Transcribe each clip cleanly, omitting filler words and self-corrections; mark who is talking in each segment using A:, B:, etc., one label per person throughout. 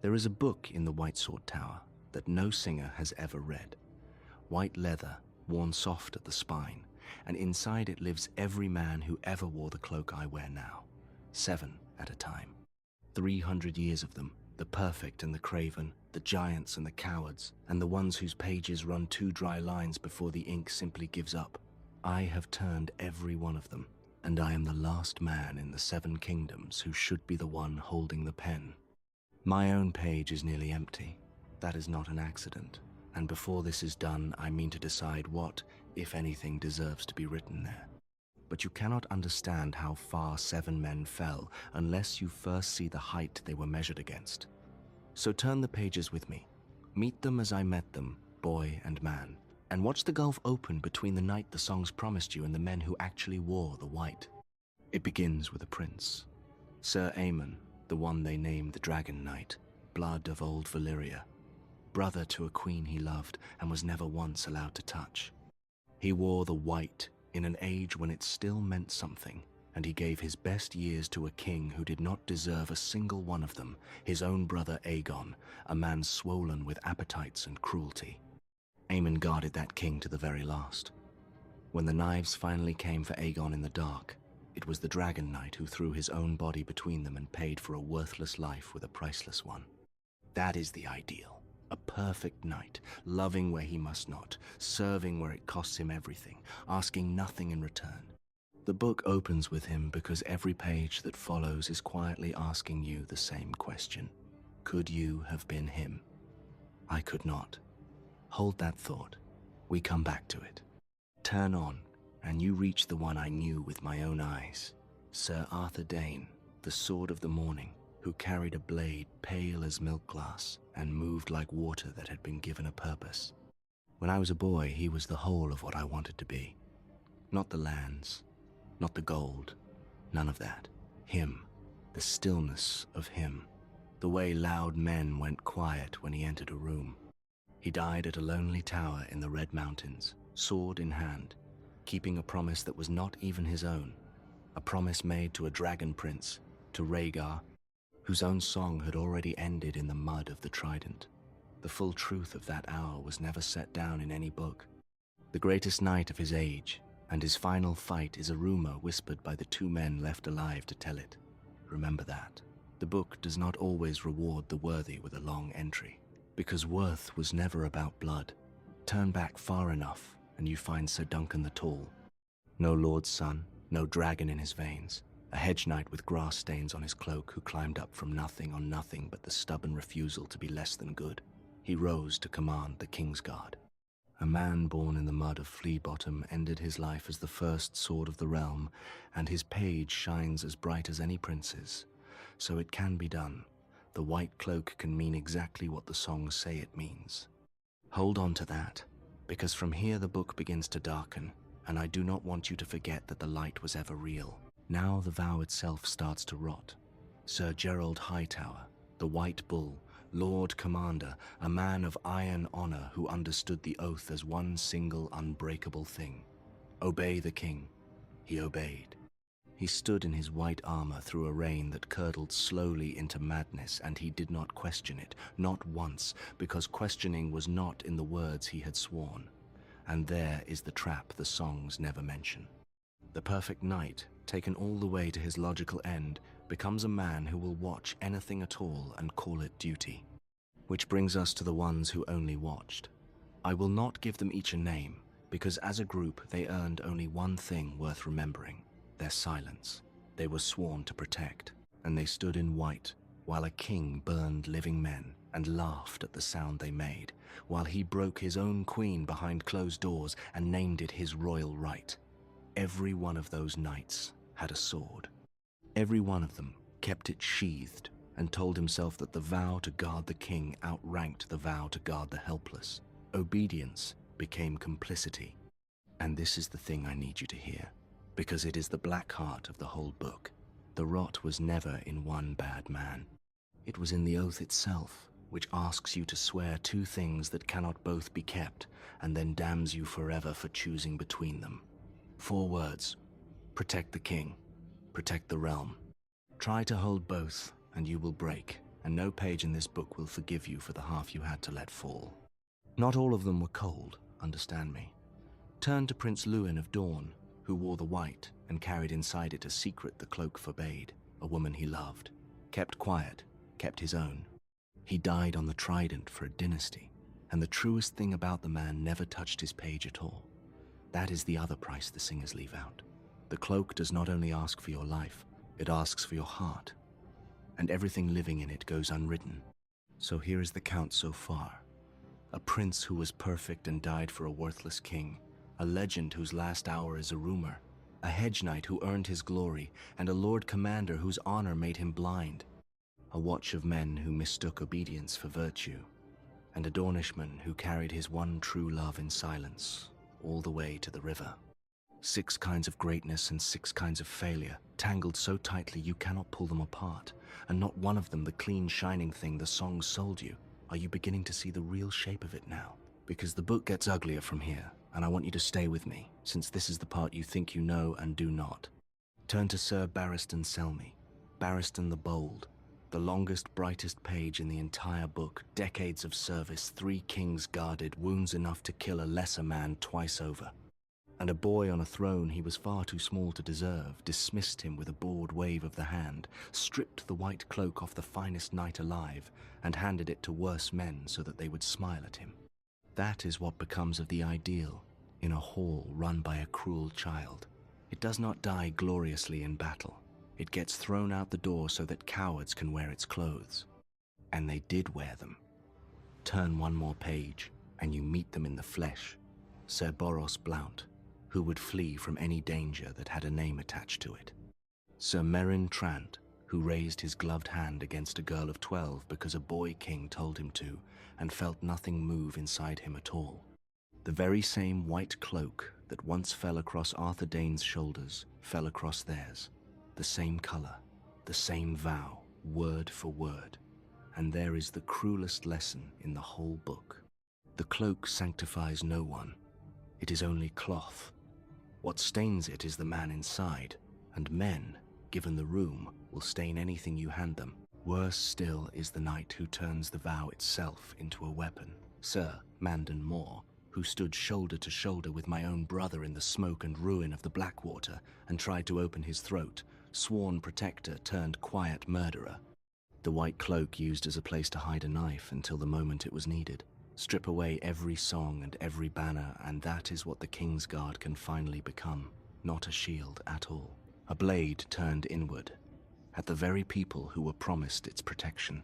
A: There is a book in the White Sword Tower that no singer has ever read. White leather, worn soft at the spine, and inside it lives every man who ever wore the cloak I wear now. 7 at a time. 300 years of them, the perfect and the craven, the giants and the cowards, and the ones whose pages run 2 dry lines before the ink simply gives up. I have turned every one of them, and I am the last man in the 7 kingdoms who should be the one holding the pen. My own page is nearly empty. That is not an accident, and before this is done, I mean to decide what, if anything, deserves to be written there. But you cannot understand how far 7 men fell unless you first see the height they were measured against. So turn the pages with me. Meet them as I met them, boy and man, and watch the gulf open between the night the songs promised you and the men who actually wore the white. It begins with a prince, Sir Aemon, the one they named the Dragonknight, blood of old Valyria, brother to a queen he loved and was never once allowed to touch. He wore the white in an age when it still meant something, and he gave his best years to a king who did not deserve a single one of them, his own brother Aegon, a man swollen with appetites and cruelty. Aemon guarded that king to the very last. When the knives finally came for Aegon in the dark, it was the Dragonknight who threw his own body between them and paid for a worthless life with a priceless one. That is the ideal. A perfect knight, loving where he must not, serving where it costs him everything, asking nothing in return. The book opens with him because every page that follows is quietly asking you the same question. Could you have been him? I could not. Hold that thought. We come back to it. Turn on, and you reach the one I knew with my own eyes. Sir Arthur Dane, the Sword of the Morning, who carried a blade pale as milk glass and moved like water that had been given a purpose. When I was a boy, he was the whole of what I wanted to be. Not the lands, not the gold, none of that. Him, the stillness of him, the way loud men went quiet when he entered a room. He died at a lonely tower in the Red Mountains, sword in hand, keeping a promise that was not even his own, a promise made to a dragon prince, to Rhaegar, whose own song had already ended in the mud of the trident. The full truth of that hour was never set down in any book. The greatest knight of his age, and his final fight is a rumor whispered by the 2 men left alive to tell it. Remember that. The book does not always reward the worthy with a long entry, because worth was never about blood. Turn back far enough, and you find Sir Duncan the Tall. No lord's son, no dragon in his veins. A hedge knight with grass stains on his cloak who climbed up from nothing on nothing but the stubborn refusal to be less than good. He rose to command the Kingsguard. A man born in the mud of Flea Bottom ended his life as the first sword of the realm, and his page shines as bright as any prince's. So it can be done. The White Cloak can mean exactly what the songs say it means. Hold on to that, because from here the book begins to darken, and I do not want you to forget that the light was ever real. Now the vow itself starts to rot. Sir Gerald Hightower, the White Bull, Lord Commander, a man of iron honor who understood the oath as one single unbreakable thing. Obey the king. He obeyed. He stood in his white armor through a rain that curdled slowly into madness, and he did not question it, not once, because questioning was not in the words he had sworn. And there is the trap the songs never mention. The perfect knight, taken all the way to his logical end, becomes a man who will watch anything at all and call it duty. Which brings us to the ones who only watched. I will not give them each a name, because as a group they earned only one thing worth remembering: their silence. They were sworn to protect, and they stood in white, while a king burned living men and laughed at the sound they made, while he broke his own queen behind closed doors and named it his royal right. Every one of those knights had a sword. Every one of them kept it sheathed and told himself that the vow to guard the king outranked the vow to guard the helpless. Obedience became complicity. And this is the thing I need you to hear, because it is the black heart of the whole book. The rot was never in one bad man. It was in the oath itself, which asks you to swear 2 things that cannot both be kept, and then damns you forever for choosing between them. 4 words: protect the king, protect the realm. Try to hold both, and you will break, and no page in this book will forgive you for the half you had to let fall. Not all of them were cold, understand me. Turn to Prince Lewin of Dawn, who wore the white and carried inside it a secret the cloak forbade, a woman he loved, kept quiet, kept his own. He died on the Trident for a dynasty, and the truest thing about the man never touched his page at all. That is the other price the singers leave out. The cloak does not only ask for your life, it asks for your heart, and everything living in it goes unwritten. So here is the count so far. A prince who was perfect and died for a worthless king, a legend whose last hour is a rumor, a hedge knight who earned his glory, and a lord commander whose honor made him blind, a watch of men who mistook obedience for virtue, and a Dornishman who carried his one true love in silence, all the way to the river. 6 kinds of greatness and 6 kinds of failure, tangled so tightly you cannot pull them apart, and not one of them the clean, shining thing the song sold you. Are you beginning to see the real shape of it now? Because the book gets uglier from here, and I want you to stay with me, since this is the part you think you know and do not. Turn to Sir Barristan Selmy, Barristan the Bold, the longest, brightest page in the entire book, decades of service, 3 kings guarded, wounds enough to kill a lesser man twice over. And a boy on a throne he was far too small to deserve dismissed him with a bored wave of the hand, stripped the white cloak off the finest knight alive, and handed it to worse men so that they would smile at him. That is what becomes of the ideal in a hall run by a cruel child. It does not die gloriously in battle. It gets thrown out the door so that cowards can wear its clothes. And they did wear them. Turn one more page, and you meet them in the flesh. Sir Boros Blount, who would flee from any danger that had a name attached to it. Sir Meryn Trant, who raised his gloved hand against a girl of 12 because a boy king told him to, and felt nothing move inside him at all. The very same white cloak that once fell across Arthur Dane's shoulders fell across theirs. The same color, the same vow, word for word. And there is the cruelest lesson in the whole book. The cloak sanctifies no one. It is only cloth. What stains it is the man inside, and men, given the room, will stain anything you hand them. Worse still is the knight who turns the vow itself into a weapon. Sir Mandan Moore, who stood shoulder to shoulder with my own brother in the smoke and ruin of the Blackwater and tried to open his throat, sworn protector turned quiet murderer. The white cloak used as a place to hide a knife until the moment it was needed. Strip away every song and every banner, and that is what the Kingsguard can finally become. Not a shield at all. A blade turned inward, at the very people who were promised its protection.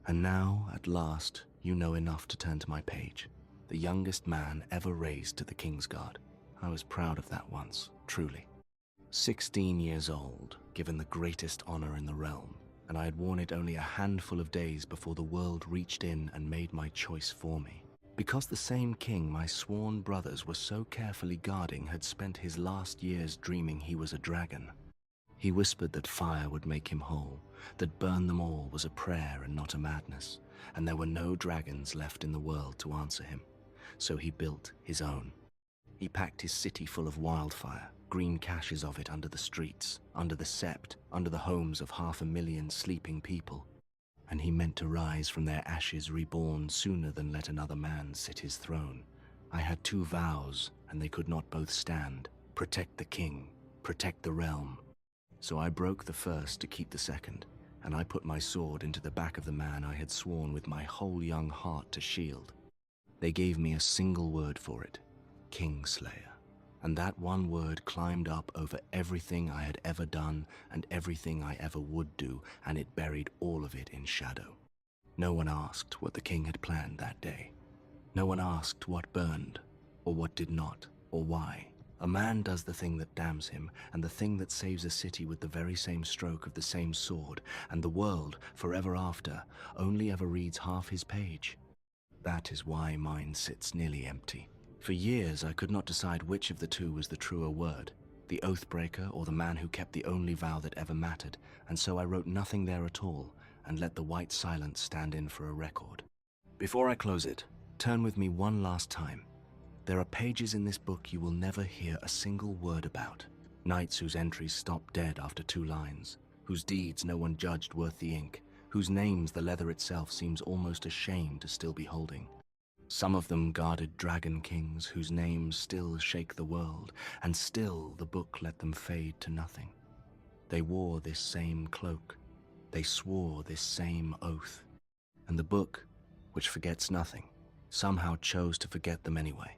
A: And now, at last, you know enough to turn to my page. The youngest man ever raised to the Kingsguard. I was proud of that once, truly. 16 years old, given the greatest honor in the realm, and I had worn it only a handful of days before the world reached in and made my choice for me. Because the same king my sworn brothers were so carefully guarding had spent his last years dreaming he was a dragon. He whispered that fire would make him whole, that burn them all was a prayer and not a madness, and there were no dragons left in the world to answer him. So he built his own. He packed his city full of wildfire, green caches of it under the streets, under the sept, under the homes of 500,000 sleeping people. And he meant to rise from their ashes reborn sooner than let another man sit his throne. I had 2 vows, and they could not both stand. Protect the king, protect the realm. So I broke the first to keep the second, and I put my sword into the back of the man I had sworn with my whole young heart to shield. They gave me a single word for it, Kingslayer. And that one word climbed up over everything I had ever done and everything I ever would do, and it buried all of it in shadow. No one asked what the king had planned that day. No one asked what burned, or what did not, or why. A man does the thing that damns him, and the thing that saves a city with the very same stroke of the same sword, and the world, forever after, only ever reads half his page. That is why mine sits nearly empty. For years I could not decide which of the two was the truer word, the oathbreaker or the man who kept the only vow that ever mattered, and so I wrote nothing there at all, and let the white silence stand in for a record. Before I close it, turn with me one last time. There are pages in this book you will never hear a single word about. Knights whose entries stopped dead after 2 lines, whose deeds no one judged worth the ink, whose names the leather itself seems almost ashamed to still be holding. Some of them guarded dragon kings whose names still shake the world, and still the book let them fade to nothing. They wore this same cloak, they swore this same oath, and the book, which forgets nothing, somehow chose to forget them anyway.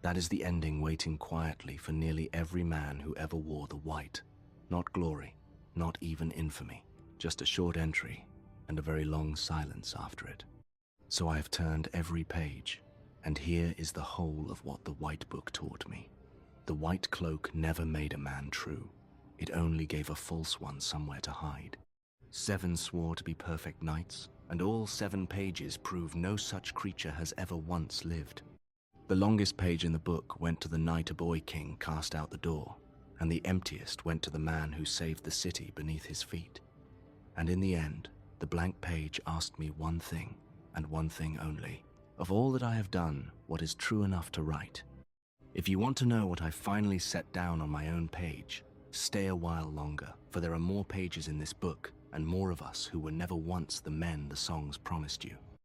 A: That is the ending waiting quietly for nearly every man who ever wore the white. Not glory, not even infamy, just a short entry and a very long silence after it. So I have turned every page, and here is the whole of what the White Book taught me. The White Cloak never made a man true. It only gave a false one somewhere to hide. 7 swore to be perfect knights, and all 7 pages prove no such creature has ever once lived. The longest page in the book went to the night a boy king cast out the door, and the emptiest went to the man who saved the city beneath his feet. And in the end, the blank page asked me one thing, and one thing only. Of all that I have done, what is true enough to write? If you want to know what I finally set down on my own page, stay a while longer, for there are more pages in this book, and more of us who were never once the men the songs promised you.